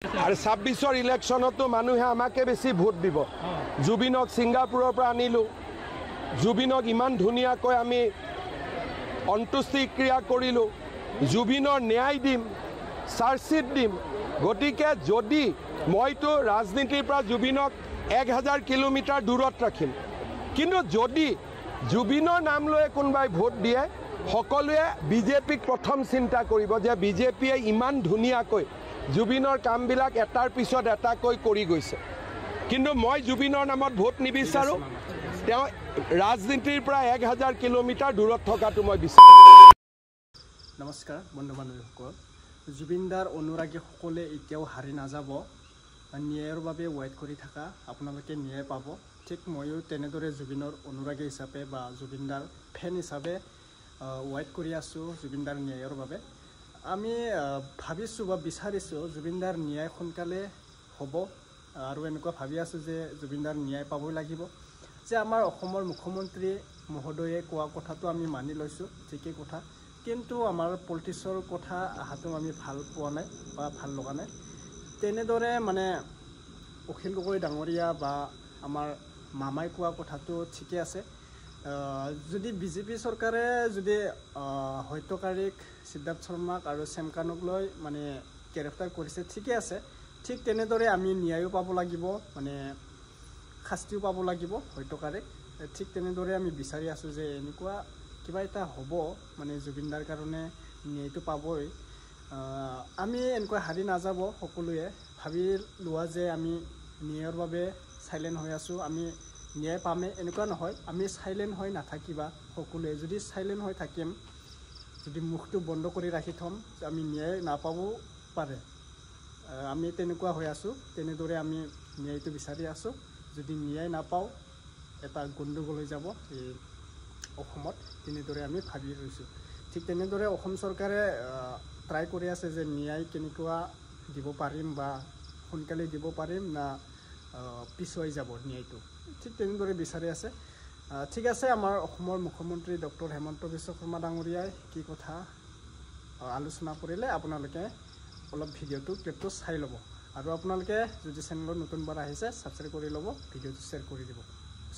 और 26 इलेक्शनतो मानुहे आमाके बेसी भोट दिब। जुबिनक सिंगापुरर पर आनिलु। जुबिनक इमान धुनियाকৈ आमी अंतुष्टि क्रिया करिलु। जुबिनर न्याय दिम, चार्जशीट दिम। गतिके जदि मइतो राजनीतिर पर जुबिनक 1000 किलोमीटर दूरत राखिम, किन्तु जदि जुबिनर नाम लय कोनबाई भोट दिए सकलोए बिजेपिक प्रथम चिंता करिब जे बिजेपिए इमान धुनियाকৈ जुबिनर कामबिलाक एटार पिছত एटाকৈ करि गइছে। किन्तु मैं जुबिनर नामत भोट निबिचारो। তেওঁ राजनीतिर पर 1000 किलोमीटर दूरत थकाটো मैं बिचारो। नमस्कार बंधु बान्धवीসকল, जुबिनदार अनुरागी सकले एতিয়াও हारि नाजाब। न्यायर बारे वेट करि थाका आपनालोके न्याय पाब। ठीक मयो तेनेदरे जुबिनर अनुरागी हिसापे बा जुबिनदार फैन हिसापे वेट करि आसु जुबिनदार न्यायर बारे। आमी भाबिसु बा बिचारिसु जुबिनदार न्याय सोनकाले हब आरो एनेকুৱা भाबि आसु जे जुबिनदार न्याय पाबই লাগিব। जे आमार অসমৰ मुख्यमंत्री महोदये कोৱা কথাটো আমি মানি লৈছো, ঠিকই কথা, কিন্তু आमार पलिटिक्सर কথা আহাটো আমি ভাল পোৱা নাই বা ভাল লগা নাই। তেনেদৰে মানে অখিল গগৈ ডাঙৰীয়া বা আমাৰ মামাই কোৱা কথাটো ঠিকই আছে। যদি বিজেপি চৰকাৰে যদি হত্যকাৰীক সিদ্ধাৰ্থ শৰ্মাক আৰু চেমকানক লৈ মানে গ্ৰেপ্তাৰ কৰিছে, ঠিকই আছে। ঠিক তেনেদৰে আমি ন্যায়ও পাব লাগিব, মানে শাস্তিও পাব লাগিব হত্যকাৰীক। ঠিক তেনেদৰে আমি বিচাৰি আছো যে এনেকুৱা কিবা এটা হ'ব, মানে জুবিনদাৰ কাৰণে ন্যায়টো পাবই। আমি এনেকুৱা হাৰি নাযাব। সকলোৱে ভাবি লোৱা যে আমি ন্যায়ৰ বাবে সাইলেন্ট হৈ আছো, আমি ন্যায় পামে, এনেকুৱা নহয়। আমি সাইলেন্ট হৈ নাথাকিবা সকলোৱে। যদি সাইলেন্ট হৈ থাকিম, যদি মুখটো বন্ধ কৰি ৰাখি থম, আমি ন্যায় নাপাবও পাৰে। আমি তেনেকুৱা হৈ আছো। তেনেদৰে আমি ন্যায়টো বিচাৰি আছো। যদি ন্যায় নাপাওঁ এটা গণ্ডগোল হৈ যাব এই অসমত, তেনেদৰে আমি ভাবি ৰৈছোঁ। ঠিক তেনেদৰে অসম চৰকাৰে ট্ৰাই কৰি আছে যে ন্যায় কেনেকুৱা দিব পাৰিম বা সোনকালে দিব পাৰিম না পিছুৱাই যাব ন্যায়টো, ঠিক তেনেদৰে বিচাৰি আছে। ঠিক আছে, আমাৰ অসমৰ মুখ্যমন্ত্ৰী ডক্টৰ হেমন্ত বিশ্ব শৰ্মা ডাঙৰীয়াই কি কথা আলোচনা কৰিলে আপোনালোকে অলপ ভিডিঅ'টো ক্লিপটো চাই ল'ব। আৰু আপোনালোকে যদি চেনেলত নতুনবাৰ আহিছে ছাবস্ক্ৰাইব কৰি ল'ব, ভিডিঅ'টো শ্বেয়াৰ কৰি দিব।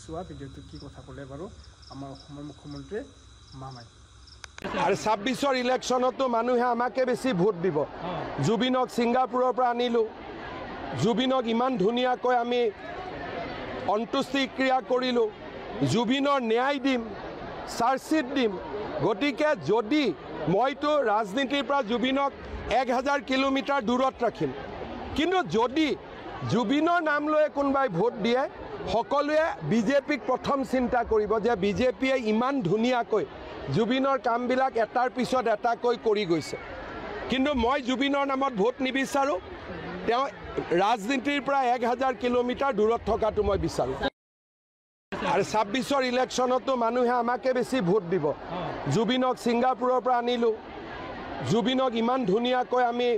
চোৱা ভিডিঅ'টো কি কথা ক'লে বাৰু আমাৰ অসমৰ মুখ্যমন্ত্ৰী মামাই। और 26 इलेक्शनतो मानुहे आमाके बेसी भोट दिब। जुबिनक सिंगापुरर पर आनिलु। जुबिनक इमान धुनियाকৈ आमी अंतुष्टि क्रिया करिलु। जुबिनर न्याय दिम, चार्जशीट दिम। गतिके जदि मइतो राजनीतिर पर जुबिनक 1000 किलोमीटर दूरत राखिम, किन्तु जदि जुबिनर नाम लय कोनबाई भोट दिए सकलोए बिजेपिक प्रथम चिंता करिब जे बिजेपिए इमान धुनियाকৈ जुबिनर कामबिलाक एटार पिছত एटाকৈ करि गइছে। किन्तु मैं जुबिनर नामत भोट निबिचारो। তেওঁ राजनीतिर पर 1000 किलोमीटर दूरत थकाটো मैं बिचारो। और 26 इलेक्शनतो मानुहे आमाके बेसी भोट दिब। जुबिनक सिंगापुरर पर आनिलु। जुबिनक इमान धुनियाকৈ आमी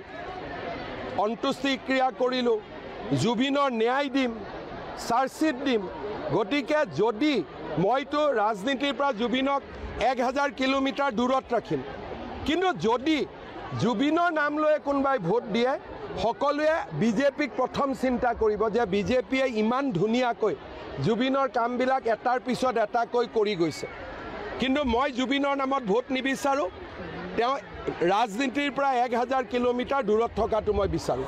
अंतुष्टि क्रिया करिलु। जुबिनर न्याय दिम, चार्जशीट दिम। गतिके जदि मइतो राजनीतिर पर जुबिनक 1000 किलोमीटर दूरत राखिम, किन्तु जदि जुबिनर नाम लय कोनबाई भोट दिए सकलोए बिजेपिक प्रथम चिंता करिब जे बिजेपिए इमान धुनियाকৈ जुबिनर कामबिलाक एटार पिছত एटाকৈ करि गइছে। किन्तु मैं जुबिनर नामत भोट निबिचारो। তেওঁ राजनीतिर पर 1000 किलोमीटर दूरत थकाটো मैं बिचारो।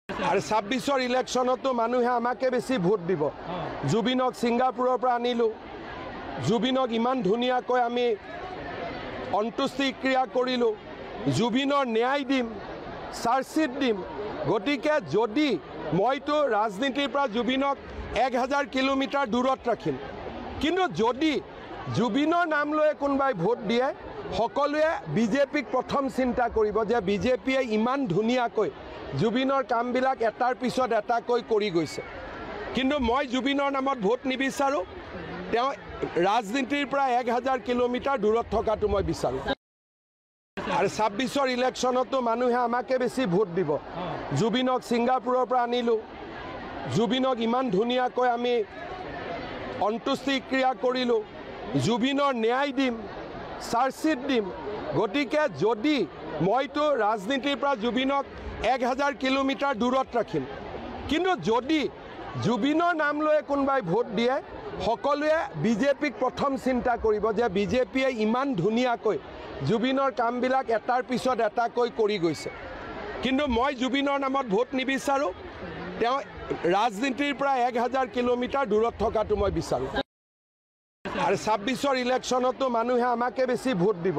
और 26 इलेक्शनतो मानुहे आमाके बेसी भोट दिब। जुबिनक सिंगापुरर पर आनिलु। जुबिनक इमान धुनियाকৈ आमी अंतुष्टि क्रिया करिलु। जुबिनर न्याय दिम, चार्जशीट दिम। गतिके जदि मइतो राजनीतिर पर जुबिनक 1000 किलोमीटर दूरत राखिम, किन्तु जदि जुबिनर नाम लय कोनबाई भोट दिए सकलोए बिजेपिक प्रथम चिंता करिब जे बिजेपिए इमान धुनियाকৈ जुबिनर कामबिलाक एटार पिছত एटाকৈ करि गइছে। किन्तु मैं जुबिनर नामत भोट निबिचारो। তেওঁ राजनीतिर पर 1000 किलोमीटर दूरत थकाটো मैं बिचारो। और 26 इलेक्शनतो मानुहे आमाके बेसी भोट दिब। जुबिनक सिंगापुरर पर आनिलु। जुबिनक इमान धुनियाকৈ आमी अंतुष्टि क्रिया करिलु। जुबिनर न्याय दिम, चार्जशीट दिम। गतिके जदि মইতো ৰাজনীতিৰ পৰা জুবিনক 1000 কিলোমিটাৰ দূৰত ৰাখিম কিন্তু যদি জুবিনৰ নাম লৈ কোনোবাই ভোট দিয়ে সকলোৱে বিজেপিক প্ৰথম চিন্তা কৰিব যে বিজেপিয়ে ইমান ধুনীয়াকৈ জুবিনৰ কামবিলাক এটাৰ পিছত এটাকৈ কৰি গৈছে কিন্তু মই জুবিনৰ নামত ভোট নিবিচাৰোঁ তেওঁ ৰাজনীতিৰ পৰা 1000 কিলোমিটাৰ দূৰত থকাটো মই বিচাৰোঁ আৰু 26ৰ ইলেকশ্যনতো মানুহে আমাকে বেছি ভোট দিব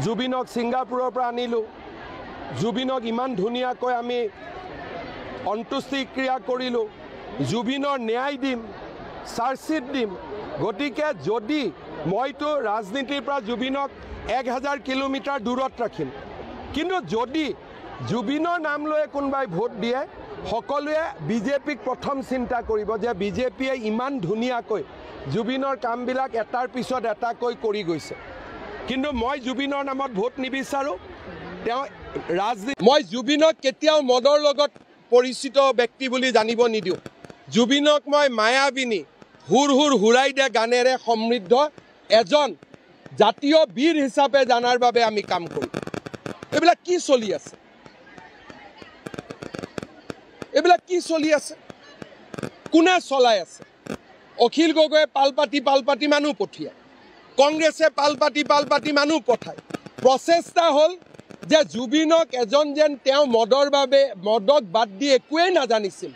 জুবিনক ছিংগাপুৰৰ পৰা আনিলোঁ জুবিনক ইমান ধুনীয়াকৈ আমি অন্ত্যেষ্টিক্ৰিয়া কৰিলোঁ জুবিনৰ ন্যায় দিম চাৰ্জশ্বিট দিম গতিকে যদি মইতো ৰাজনীতিৰ পৰা জুবিনক 1000 কিলোমিটাৰ দূৰত ৰাখিম কিন্তু যদি জুবিনৰ নাম লৈ কোনোবাই ভোট দিয়ে সকলোৱে বিজেপিক প্ৰথম চিন্তা কৰিব যে বিজেপিয়ে ইমান ধুনীয়াকৈ জুবিনৰ কামবিলাক এটাৰ পিছত এটাকৈ কৰি গৈছে কিন্তু মই জুবিনৰ নামত ভোট নিবিচাৰোঁ তেওঁ ৰাজনীতি মই জুবিনক কেতিয়াও মদৰ লগত পৰিচিত ব্যক্তি বুলি জানিব নিদিওঁ জুবিনক মই মায়াবিনী হুৰ হুৰ হুৰাই দে গানেৰে সমৃদ্ধ এজন জাতীয় বীৰ হিচাপে জানাৰ বাবে আমি কাম কৰোঁ এইবিলাক কি চলি আছে এইবিলাক কি চলি আছে কোনে চলাই আছে অখিল গগৈয়ে পালপাতি মানুহ পঠিয়ায় কংগ্ৰেছে পালপাতি মানুহ পঠায় প্ৰচেষ্টা হ'ল যে জুবিনক এজন যেন তেওঁ মদৰ বাবে মদক বাদ দি একোৱেই নাজানিছিল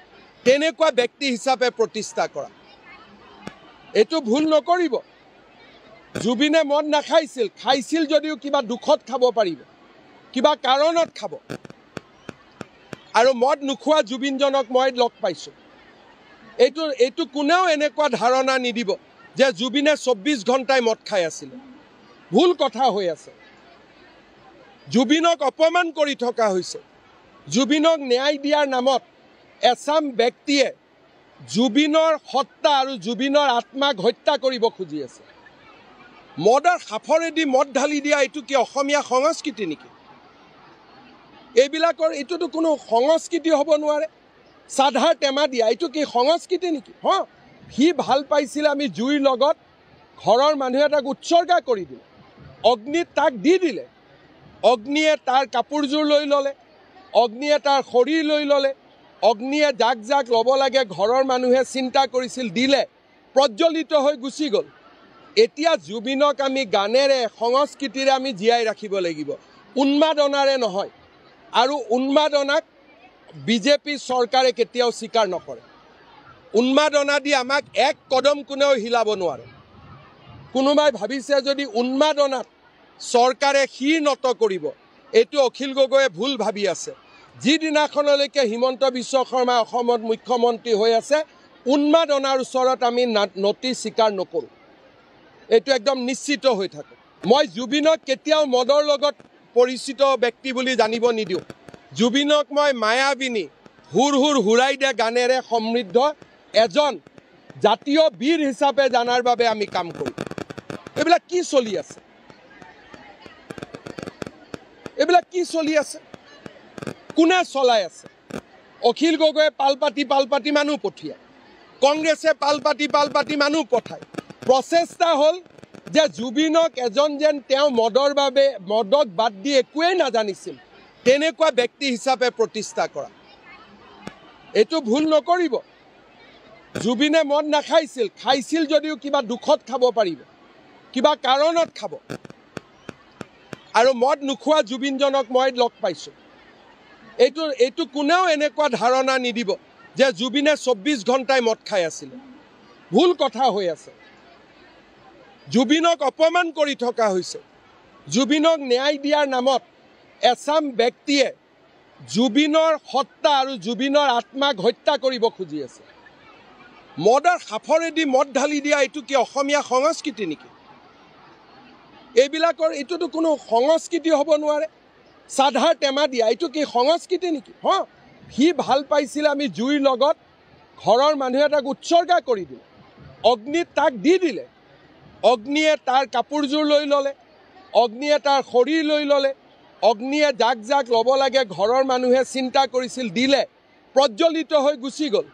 তেনেকুৱা ব্যক্তি হিচাপে প্ৰতিষ্ঠা কৰা এইটো ভুল নকৰিব জুবিনে মদ নাখাইছিল খাইছিল যদিও কিবা দুখত খাব পাৰিব কিবা কাৰণত খাব আৰু মদ নোখোৱা জুবিনজনক মই লগ পাইছোঁ এইটো কোনেও এনেকুৱা ধাৰণা নিদিব যে জুবিনে 24 ঘণ্টাই মদ খাই আছিল ভুল কথা হৈ আছে জুবিনক অপমান কৰি থকা হৈছে জুবিনক ন্যায় দিয়াৰ নামত এছাম ব্যক্তিয়ে জুবিনৰ সত্তা আৰু জুবিনৰ আত্মাক হত্যা কৰিব খুজি আছে মদৰ সাফৰেদি মদ ঢালি দিয়া এইটো কি অসমীয়া সংস্কৃতি নেকি এইবিলাকৰ এইটোতো কোনো সংস্কৃতি হ'ব নোৱাৰে সাধাৰ টেমা দিয়া এইটো কি সংস্কৃতি নেকি হ সি ভাল পাইছিল আমি জুইৰ লগত ঘৰৰ মানুহে তাক উৎসৰ্গা কৰি দিলে অগ্নিত তাক দি দিলে অগ্নিয়ে তাৰ কাপোৰযোৰ লৈ ল'লে অগ্নিয়ে তাৰ শৰীৰ লৈ ল'লে অগ্নিয়ে জাক জাক ল'ব লাগে ঘৰৰ মানুহে চিন্তা কৰিছিল দিলে প্ৰজ্বলিত হৈ গুচি গ'ল এতিয়া জুবিনক আমি গানেৰে সংস্কৃতিৰে আমি জীয়াই ৰাখিব লাগিব উন্মাদনাৰে নহয় আৰু উন্মাদনাক বিজেপি চৰকাৰে কেতিয়াও স্বীকাৰ নকৰে উন্মাদনা দি আমাক এক কদম কোনেও হিলাব নোৱাৰে কোনোবাই ভাবিছে যদি উন্মাদনাত চৰকাৰে শিৰ নত কৰিব এইটো অখিল গগৈয়ে ভুল ভাবি আছে যিদিনাখনলৈকে হিমন্ত বিশ্ব শৰ্মা অসমত মুখ্যমন্ত্ৰী হৈ আছে উন্মাদনাৰ ওচৰত আমি নতি স্বীকাৰ নকৰোঁ এইটো একদম নিশ্চিত হৈ থাকে মই জুবিনক কেতিয়াও মদৰ লগত পৰিচিত ব্যক্তি বুলি জানিব নিদিওঁ জুবিনক মই মায়াবিনী হুৰ হুৰ হুৰাই দে গানেৰে সমৃদ্ধ এজন জাতীয় বীৰ হিচাপে জানাৰ বাবে আমি কাম কৰোঁ এইবিলাক কি চলি আছে এইবিলাক কি চলি আছে কোনে চলাই আছে অখিল গগৈয়ে পালপাতি মানুহ পঠিয়ায় কংগ্ৰেছে পালপাতি মানুহ পঠায় প্ৰচেষ্টা হ'ল যে জুবিনক এজন যেন তেওঁ মদৰ বাবে মদক বাদ দি একোৱেই নাজানিছিল তেনেকুৱা ব্যক্তি হিচাপে প্ৰতিষ্ঠা কৰা এইটো ভুল নকৰিব জুবিনে মদ নাখাইছিল খাইছিল যদিও কিবা দুখত খাব পাৰিব কিবা কাৰণত খাব আৰু মদ নোখোৱা জুবিনজনক মই লগ পাইছোঁ এইটো কোনেও এনেকুৱা ধাৰণা নিদিব যে জুবিনে 24 ঘণ্টাই মদ খাই আছিল ভুল কথা হৈ আছে জুবিনক অপমান কৰি থকা হৈছে জুবিনক ন্যায় দিয়াৰ নামত এছাম ব্যক্তিয়ে জুবিনৰ সত্তা আৰু জুবিনৰ আত্মাক হত্যা কৰিব খুজি আছে মদৰ সাফৰেদি মদ ঢালি দিয়া এইটো কি অসমীয়া সংস্কৃতি নেকি এইবিলাকৰ এইটোতো কোনো সংস্কৃতি হ'ব নোৱাৰে সাধাৰ টেমা দিয়া এইটো কি সংস্কৃতি নেকি হ সি ভাল পাইছিল আমি জুইৰ লগত ঘৰৰ মানুহে তাক উৎসৰ্গা কৰি দিলে অগ্নিত তাক দি দিলে অগ্নিয়ে তাৰ কাপোৰযোৰ লৈ ল'লে অগ্নিয়ে তাৰ শৰীৰ লৈ ল'লে অগ্নিয়ে জাক জাক ল'ব লাগে ঘৰৰ মানুহে চিন্তা কৰিছিল দিলে প্ৰজ্বলিত হৈ গুচি গ'ল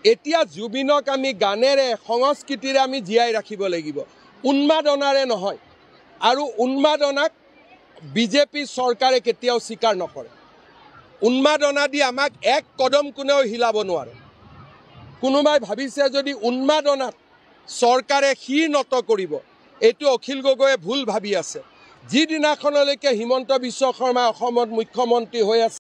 এতিয়া জুবিনক আমি গানেৰে সংস্কৃতিৰে আমি জীয়াই ৰাখিব লাগিব উন্মাদনাৰে নহয় আৰু উন্মাদনাক বিজেপি চৰকাৰে কেতিয়াও স্বীকাৰ নকৰে উন্মাদনা দি আমাক এক কদম কোনেও হিলাব নোৱাৰে কোনোবাই ভাবিছে যদি উন্মাদনাত চৰকাৰে শিৰ নত কৰিব এইটো অখিল গগৈয়ে ভুল ভাবি আছে যিদিনাখনলৈকে হিমন্ত বিশ্ব শৰ্মা অসমত মুখ্যমন্ত্ৰী হৈ আছে